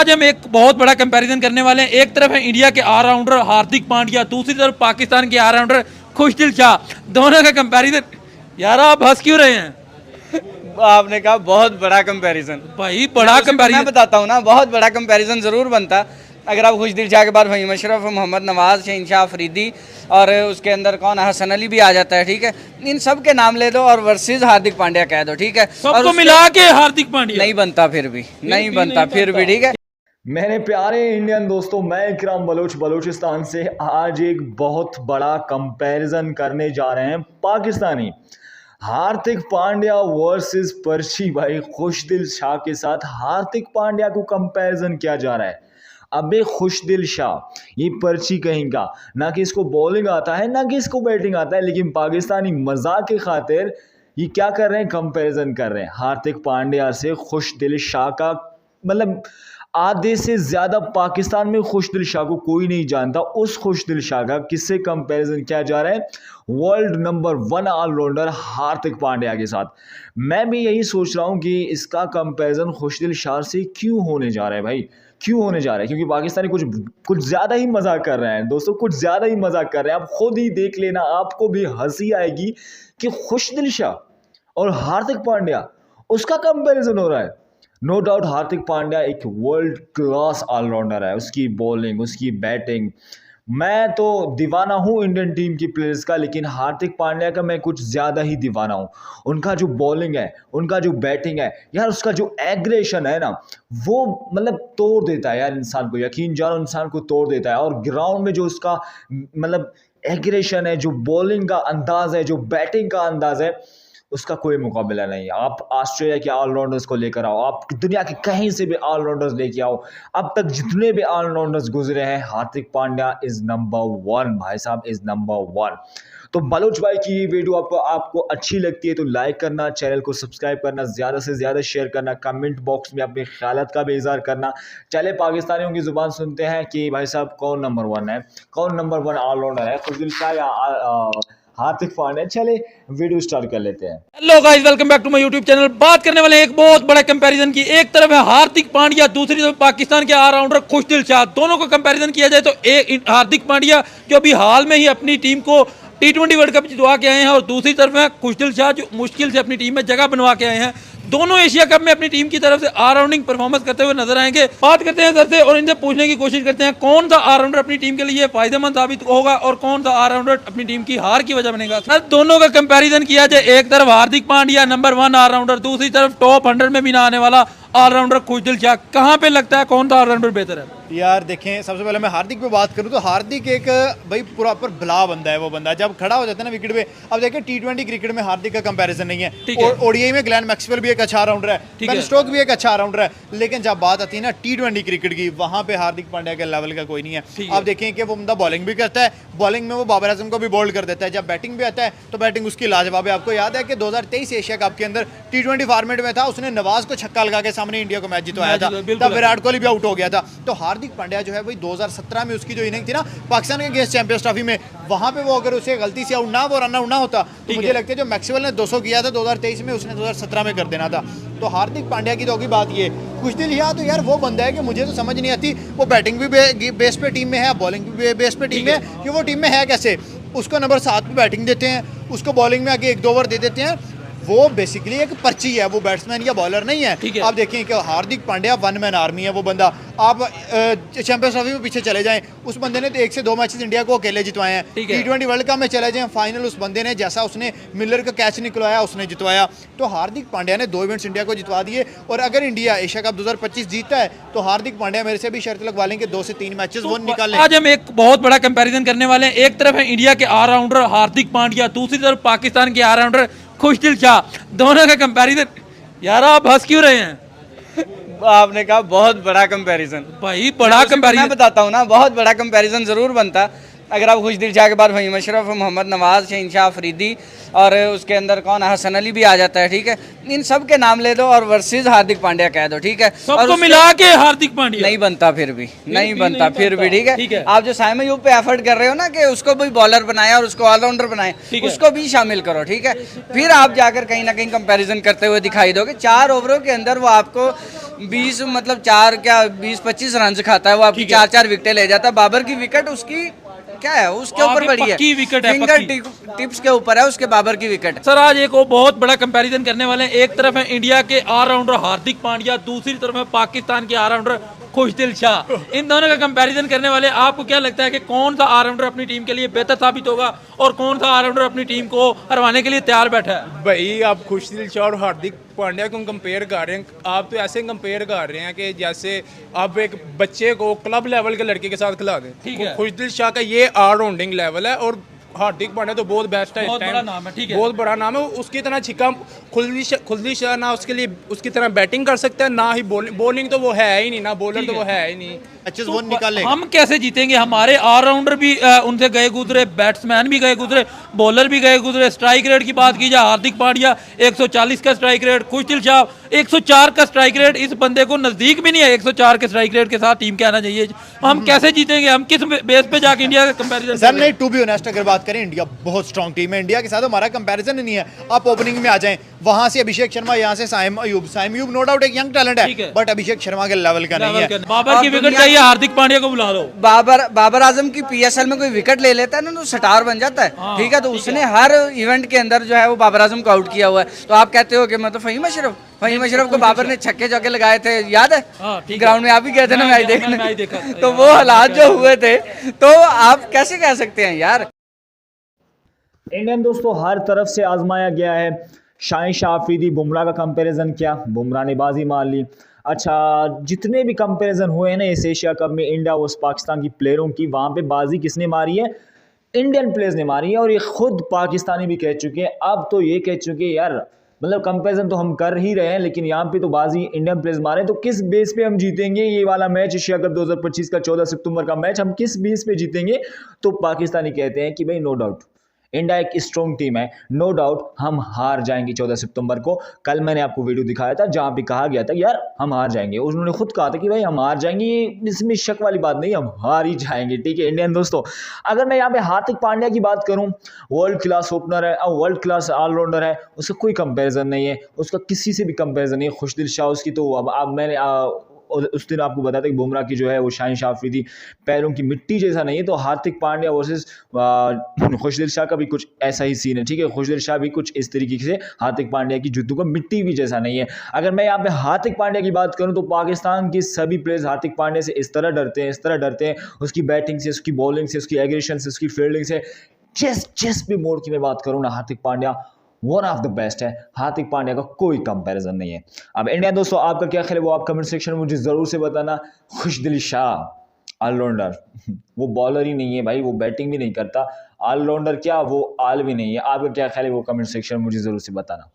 आज हम एक बहुत बड़ा कंपैरिजन करने वाले हैं। एक तरफ है इंडिया के ऑलराउंडर हार्दिक पांड्या, दूसरी तरफ पाकिस्तान के ऑलराउंडर खुशदिल शाह। दोनों का कंपैरिजन, यार आप हंस क्यों रहे हैं? आपने कहा बहुत बड़ा कंपैरिजन। भाई बड़ा मैं कंपैरिजन। बताता हूँ ना, बहुत बड़ा कंपैरिजन जरूर बनता अगर आप खुशदिल शाह के बाद फहीम अशरफ, मोहम्मद नवाज, शहनशाह अफरीदी और उसके अंदर कौन है, हसन अली भी आ जाता है। ठीक है, इन सब के नाम ले दो और वर्सेस हार्दिक पांड्या कह दो। ठीक है, और सबको मिला के हार्दिक पांड्या नहीं बनता, फिर भी नहीं बनता, फिर भी ठीक है। मेरे प्यारे इंडियन दोस्तों, मैं इकराम बलोच बलूचिस्तान से आज एक बहुत बड़ा कंपैरिजन करने जा रहे हैं। पाकिस्तानी हार्दिक पांड्या वर्सेस पर्ची भाई खुशदिल शाह के साथ। हार्दिक पांड्या को कंपैरिजन किया जा रहा है। अबे खुशदिल शाह, ये पर्ची कहीं का, ना कि इसको बॉलिंग आता है ना कि इसको बैटिंग आता है, लेकिन पाकिस्तानी मजाक की खातिर ये क्या कर रहे हैं, कंपैरिजन कर रहे हैं हार्दिक पांड्या से खुशदिल शाह का। मतलब आधे से ज्यादा पाकिस्तान में खुशदिल शाह को कोई नहीं जानता। उस खुशदिल शाह का किससे कंपैरिजन किया जा रहा है? World number 1 allrounder Hardik Pandya के साथ। मैं भी यही सोच रहा हूं कि इसका कंपैरिजन खुशदिल शाह से क्यों होने जा रहा है भाई, क्यों होने जा रहा है? क्योंकि पाकिस्तानी कुछ ज्यादा ही मजाक कर रहे हैं दोस्तों, कुछ ज्यादा ही मजाक कर रहे हैं। आप खुद ही देख लेना, आपको भी हंसी आएगी कि खुशदिल शाह और हार्दिक पांड्या उसका कंपैरिजन हो रहा है। नो डाउट हार्दिक पांड्या एक वर्ल्ड क्लास ऑलराउंडर है। उसकी बॉलिंग, उसकी बैटिंग, मैं तो दीवाना हूं इंडियन टीम की प्लेयर्स का, लेकिन हार्दिक पांड्या का मैं कुछ ज़्यादा ही दीवाना हूं। उनका जो बॉलिंग है, उनका जो बैटिंग है यार, उसका जो एग्रेशन है ना, वो मतलब तोड़ देता है यार इंसान को, यकीन जानो इंसान को तोड़ देता है। और ग्राउंड में जो उसका मतलब एग्रेशन है, जो बॉलिंग का अंदाज है, जो बैटिंग का अंदाज है, उसका कोई मुकाबला नहीं। आप ऑस्ट्रेलिया के ऑलराउंडर्स को लेकर आओ, आप दुनिया के कहीं से भी ऑलराउंडर्स लेके आओ, अब तक जितने भी ऑलराउंडर्स गुजरे हैं, हार्दिक पांड्या इज नंबर 1 भाई साहब, इज नंबर 1। तो बलोच भाई की ये वीडियो आपको अच्छी लगती है तो लाइक करना, चैनल को सब्सक्राइब करना, ज़्यादा से ज़्यादा शेयर करना, कमेंट बॉक्स में अपने ख्यालात का भी इज़हार करना। चले पाकिस्तानियों की ज़ुबान सुनते हैं कि भाई साहब कौन नंबर 1 है, कौन नंबर 1 ऑलराउंडर है, खुशदिल शाह या हार्दिक पांड्या। चले वीडियो स्टार्ट कर लेते हैं। Hello guys, welcome back to my YouTube channel. बात करने वाले हैं एक बहुत बड़ा कंपैरिजन की। एक तरफ है हार्दिक पांड्या, दूसरी तरफ पाकिस्तान के ऑलराउंडर खुशदिल शाह। दोनों को कंपैरिजन किया जाए तो एक हार्दिक पांड्या जो अभी हाल में ही अपनी टीम को T20 वर्ल्ड कप जितवा के आए हैं, और दूसरी तरफ है खुशदिल शाह जो मुश्किल से अपनी टीम में जगह बनवा के आए हैं। दोनों एशिया कप में अपनी टीम की तरफ से ऑलराउंडिंग परफॉर्मेंस करते हुए नजर आएंगे। बात करते हैं सर से और इनसे पूछने की कोशिश करते हैं कौन सा ऑलराउंडर अपनी टीम के लिए फायदेमंद साबित होगा और कौन सा ऑलराउंडर अपनी टीम की हार की वजह बनेगा। सर दोनों का कंपैरिजन किया जाए, एक तरफ हार्दिक पांड्या नंबर 1 ऑलराउंडर, दूसरी तरफ टॉप 100 में भी ना आने वाला ऑलराउंडर खुशदिल शाह, कहां पे लगता है कौन सा ऑलराउंडर बेहतर है? यार देखें, सबसे पहले मैं हार्दिक पे बात करूं तो हार्दिक एक भाई प्रॉपर बला बंदा है। वो बंदा जब खड़ा हो जाता है ना विकेट पे, अब देखिए T20 क्रिकेट में हार्दिक का कंपैरिजन नहीं है। और ओडीआई में ग्लेन मैक्सवेल भी एक अच्छा राउंडर है, बेन स्टोक्स भी एक अच्छा राउंडर है, लेकिन जब बात आती है ना T20 क्रिकेट की, वहां पे हार्दिक पांड्या के लेवल का कोई नहीं है। आप देखें कि वो बंदा बॉलिंग भी करता है, बॉलिंग में वो बाबर आजम को भी बोल्ड कर देता है। जब बैटिंग भी आता है तो बैटिंग उसकी लाजवाब है। आपको याद है कि 2023 एशिया कप के अंदर T20 फॉर्मेट में था, उसने नवाज को छक्का लगा के सामने इंडिया को मैच जितवाया था, तब विराट कोहली भी आउट हो गया था। तो हार्दिक पांड्या जो है 2017 में उसकी जो इनिंग थी ना पाकिस्तान के अगेंस्ट चैंपियंस ट्रॉफी में, वहां पे वो अगर उसे गलती से आउट ना, वो रन आउट ना होता तो मुझे लगता है जो मैक्सवेल ने 200 किया था 2023 में, उसने 2017 में कर देना था। तो हार्दिक पांड्या की तो होगी बात ये। खुशदिल शाह तो यार वो बंदा है कि मुझे तो समझ नहीं आती, वो बैटिंग भी बेस पे टीम में है, बॉलिंग भी बेस पे टीम में है, कि वो टीम में है कैसे। उसको नंबर 7 पे बैटिंग देते हैं, उसको बॉलिंग में आगे 1-2 ओवर दे देते हैं। वो बेसिकली एक पर्ची है, वो बैट्समैन या बॉलर नहीं है। आप देखें कि हार्दिक पांड्या 1 मैन आर्मी है वो बंदा। आप चैंपियंस ट्रॉफी में पीछे चले जाएं, उस बंदे ने तो 1 से 2 मैचेस इंडिया को अकेले जितवाए हैं। T20 वर्ल्ड कप में चले जाएं, फाइनल उस बंदे ने, जैसा उसने मिलर का कैच निकलवाया उसने जितवाया। तो हार्दिक पांड्या ने 2 इवेंट्स इंडिया को जितवा दिए, और अगर इंडिया एशिया कप 2025 जीतता है तो हार्दिक पांड्या मेरे से भी शर्त लगवा लेंगे 2 से 3 मैचेस वो निकालें। आज हम एक बहुत बड़ा कंपैरिजन करने वाले हैं। एक तरफ है इंडिया के ऑलराउंडर हार्दिक पांड्या, दूसरी तरफ पाकिस्तान के ऑलराउंडर खुशदिल शाह। दोनों का कंपैरिजन, यार आप हंस क्यों रहे हैं? आपने कहा बहुत बड़ा कंपैरिजन। भाई बड़ा कंपैरिजन। मैं बताता हूँ ना, बहुत बड़ा कंपैरिजन जरूर बनता अगर आप खुश दिल शाह के बाद फहीम अशरफ, मोहम्मद नवाज, शहनशाह अफरीदी और उसके अंदर कौन है, हसन अली भी आ जाता है, ठीक है। इन सब के नाम ले दो और वर्सेस हार्दिक पांड्या कह दो, ठीक है। और सबको मिला के हार्दिक पांड्या नहीं बनता, फिर भी नहीं बनता, फिर भी ठीक ठीक है। है। आप जो साइम अयूब पे एफर्ट कर रहे हो ना कि उसको भी बॉलर बनाया और उसको ऑलराउंडर बनाए, उसको भी शामिल करो, ठीक है। फिर आप जाकर कहीं ना कहीं कंपैरिजन करते हुए दिखाई दोगे। 4 ओवरों के अंदर वो आपको 20 मतलब 20-25 रन खाता है, वो आपकी 4-4 विकेटें ले जाता है। बाबर की विकेट उसकी क्या है, उसके ऊपर बड़ी है, पक्की विकेट है, फिंगर पक्की। टिप्स के ऊपर है उसके बाबर की विकेट। सर आज एक और बहुत बड़ा कंपैरिजन करने वाले हैं। एक तरफ है इंडिया के ऑलराउंडर हार्दिक पांड्या, दूसरी तरफ है पाकिस्तान के ऑलराउंडर खुशदिल शाह। इन दोनों का कंपैरिजन करने वाले, आपको क्या लगता है कि कौन सा ऑलराउंडर अपनी टीम के लिए बेहतर साबित होगा और कौन सा ऑलराउंडर अपनी टीम को हरवाने के लिए तैयार बैठा है? भाई आप खुशदिल शाह और हार्दिक पांड्या को कंपेयर कर रहे हैं, आप तो ऐसे कंपेयर कर रहे हैं कि जैसे आप एक बच्चे को क्लब लेवल के लड़के के साथ खिला दें। ठीक है। खुशदिल शाह का ये ऑलराउंडिंग लेवल है और हार्दिक पांड्या तो बहुत बेस्ट है, बहुत इस बड़ा टाइम नाम है, ठीक है। बहुत बड़ा नाम है। उसकी तरह छिक्का खुशदिल शाह ना उसके लिए उसकी तरह बैटिंग कर सकता है, ना ही बॉलिंग तो वो है ही नहीं, ना बॉलर तो वो है ही नहीं। मैचेस तो वो निकालेगा। हम कैसे जीतेंगे? हमारे ऑलराउंडर भी उनसे गए गुजरे, बैट्समैन भी गए गुजरे, बॉलर भी गए गुजरे। स्ट्राइक रेट की बात की जाए, हार्दिक पांड्या 140 का स्ट्राइक रेट, खुशदिल शाह 104 का स्ट्राइक रेट। इस बंदे को नजदीक भी नहीं है 104 के स्ट्राइक रेट के साथ टीम के आना चाहिए। हम कैसे जीतेंगे? हम किस बेस पे जाके इंडिया का कंपैरिजन सर नहीं, टू बी ऑनेस्ट अगर बात करें, इंडिया बहुत स्ट्रांग टीम है। इंडिया के साथ हमारा कंपैरिजन ही नहीं है। आप ओपनिंग में आ जाएं, वहां से अभिषेक शर्मा, यहाँ से साइम अयूब नो डाउट एक यंग टैलेंट ठीक है। है, बट अभिषेक शर्मा के लेवल का नहीं है। बाबर की विकेट चाहिए, हार्दिक पांड्या को बुला लो। बाबर आजम की पीएसएल में कोई विकेट ले लेता है ना तो स्टार बन जाता है, ठीक है। तो उसने हर इवेंट के अंदर जो है वो बाबर आजम को आउट किया हुआ है। तो आप कहते हो कि मतलब फहीम अशरफ को बाबर ने छक्के चौके लगाए थे, याद है? ग्राउंड में आप भी गए थे ना मैच देखने, तो वो हालात जो हुए थे, तो आप कैसे कह सकते हैं यार? इंडियन दोस्तों हर तरफ से आजमाया गया है। शहनशाह अफरीदी बुमराह का कंपैरिजन किया, बुमराह ने बाजी मार ली। अच्छा, जितने भी कंपैरिजन हुए हैं ना इस एशिया कप में इंडिया वर्सेस पाकिस्तान की प्लेयरों की, वहाँ पे बाजी किसने मारी है? इंडियन प्लेयर्स ने मारी है। और ये खुद पाकिस्तानी भी कह चुके हैं, अब तो ये कह चुके हैं यार मतलब कंपैरिजन तो हम कर ही रहे हैं लेकिन यहाँ पे तो बाजी इंडियन प्लेयर्स मारे। तो किस बेस पे हम जीतेंगे ये वाला मैच, एशिया कप 2025 का 14 सितंबर का मैच, हम किस बेस पे जीतेंगे? तो पाकिस्तानी कहते हैं कि भाई नो डाउट इंडिया एक स्ट्रॉन्ग टीम है, नो डाउट हम हार जाएंगे 14 सितंबर को। कल मैंने आपको वीडियो दिखाया था जहां पे कहा गया था यार हम हार जाएंगे, उन्होंने खुद कहा था कि भाई हम हार जाएंगे, इसमें शक वाली बात नहीं, हम हार ही जाएंगे, ठीक है। इंडियन दोस्तों अगर मैं यहाँ पे हार्दिक पांड्या की बात करूँ, वर्ल्ड क्लास ओपनर है और वर्ल्ड क्लास ऑलराउंडर है, उसका कोई कंपेरिजन नहीं है, उसका किसी से भी कंपेरिजन नहीं है। खुशदिल शाह उसकी तो अब मैंने उस दिन आपको बताया था कि बुमराह की जो है वो शहनशाह अफरीदी पैरों की मिट्टी जैसा नहीं है। तो हार्दिक पांड्या वर्सेस खुशदिल शाह का भी कुछ ऐसा ही सीन है, ठीक है। खुशदिल शाह भी कुछ इस तरीके से हार्दिक पांड्या की जुत्तों का मिट्टी भी जैसा नहीं है। अगर मैं यहाँ पे हार्दिक पांड्या की बात करूँ तो पाकिस्तान के सभी प्लेयर्स हार्दिक पांड्या से इस तरह डरते हैं, उसकी बैटिंग से, उसकी बॉलिंग से, उसकी एग्रेशन से, उसकी फील्डिंग से। चेस भी मोड़ की मैं बात करूँ ना, Hardik Pandya one of the best है। हार्दिक पांड्या का कोई कंपैरिजन नहीं है। अब इंडिया दोस्तों आपका क्या ख्याल है वो आप कमेंट सेक्शन में मुझे ज़रूर से बताना। खुशदिल शाह ऑलराउंडर, वो बॉलर ही नहीं है भाई, वो बैटिंग भी नहीं करता, ऑलराउंडर क्या वो ऑल भी नहीं है। आपका क्या ख्याल है वो कमेंट सेक्शन में मुझे ज़रूर से बताना।